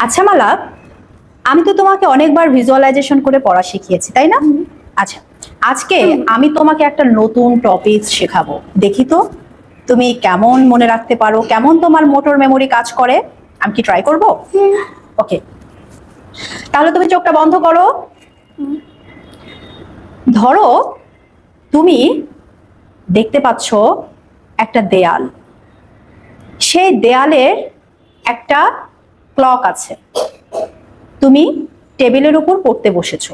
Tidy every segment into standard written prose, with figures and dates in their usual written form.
আচ্ছা মালা, আমি তো তোমাকে অনেকবার ভিজুয়ালাইজেশন করে পড়া শিখিয়েছি, তাই না? আচ্ছা, আজকে আমি তোমাকে একটা নতুন টপিক শেখাবো। দেখি তো তুমি কেমন মনে রাখতে পারো, কেমন তোমার মোটর মেমোরি কাজ করে। আমি কি ট্রাই করব? ওকে, তাহলে তুমি চোখটা বন্ধ করো। ধরো তুমি দেখতে পাচ্ছ একটা দেয়াল, সেই দেয়ালের একটা ক্লক আছে। তুমি টেবিলের উপর পড়তে বসেছো,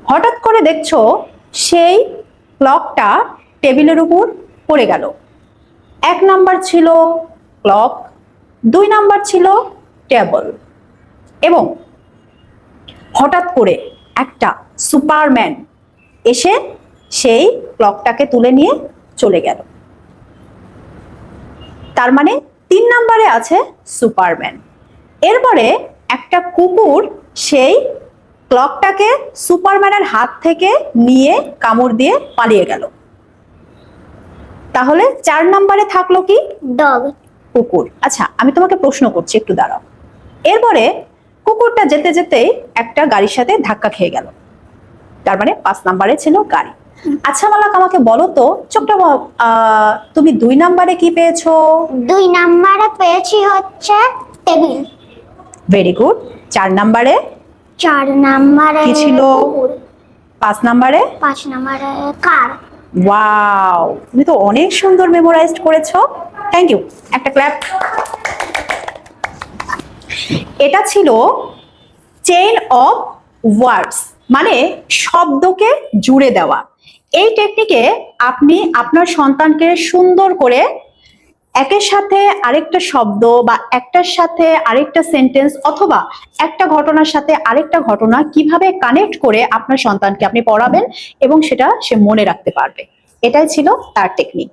হঠাৎ করে দেখছো সেই ক্লকটা টেবিলের উপর পড়ে গেল। 1 নাম্বার ছিল ক্লক, 2 নাম্বার ছিল টেবল, এবং হঠাৎ করে একটা সুপারম্যান এসে সেই ক্লকটাকে তুলে নিয়ে চলে গেল। তার মানে 3 নাম্বারে আছে সুপারম্যান। এরপরে একটা কুকুর সেই ক্লকটাকে সুপারম্যানের হাত থেকে নিয়ে কামড় দিয়ে পালিয়ে গেল। তাহলে 4 নাম্বারে থাকলো কি? ডগ। কুকুর। আচ্ছা, আমি তোমাকে প্রশ্ন করছি, একটু দাঁড়াও। এরপরে কুকুরটা যেতে যেতে একটা গাড়ির সাথে ধাক্কা খেয়ে গেল। তার মানে 5 নাম্বারে ছিল গাড়ি। আচ্ছা মালাক, আমাকে বলো তো চোখটা তুমি 2 নাম্বারে কি পেয়েছো? 2 নাম্বারে পেয়েছি হচ্ছে টেবিল। Very good. 4 নাম্বারে 4 নাম্বারে কি ছিল? কুকুর। 5 নাম্বারে 5 নাম্বারে কার। ওয়াও, তুমি তো অনেক সুন্দর মেমোরাইজড করেছো। থ্যাংক ইউ, একটা ক্ল্যাপ। এটা ছিল চেইন অফ ওয়ার্ডস, মানে শব্দকে জুড়ে দেওয়া। এই টেকনিকে আপনি আপনার সন্তানকে সুন্দর করে একের সাথে আরেকটা শব্দ বা একটার সাথে আরেকটা সেন্টেন্স অথবা একটা ঘটনার সাথে আরেকটা ঘটনা কিভাবে কানেক্ট করে আপনার সন্তানকে আপনি পড়াবেন এবং সেটা সে মনে রাখতে পারবে, এটাই ছিল তার টেকনিক।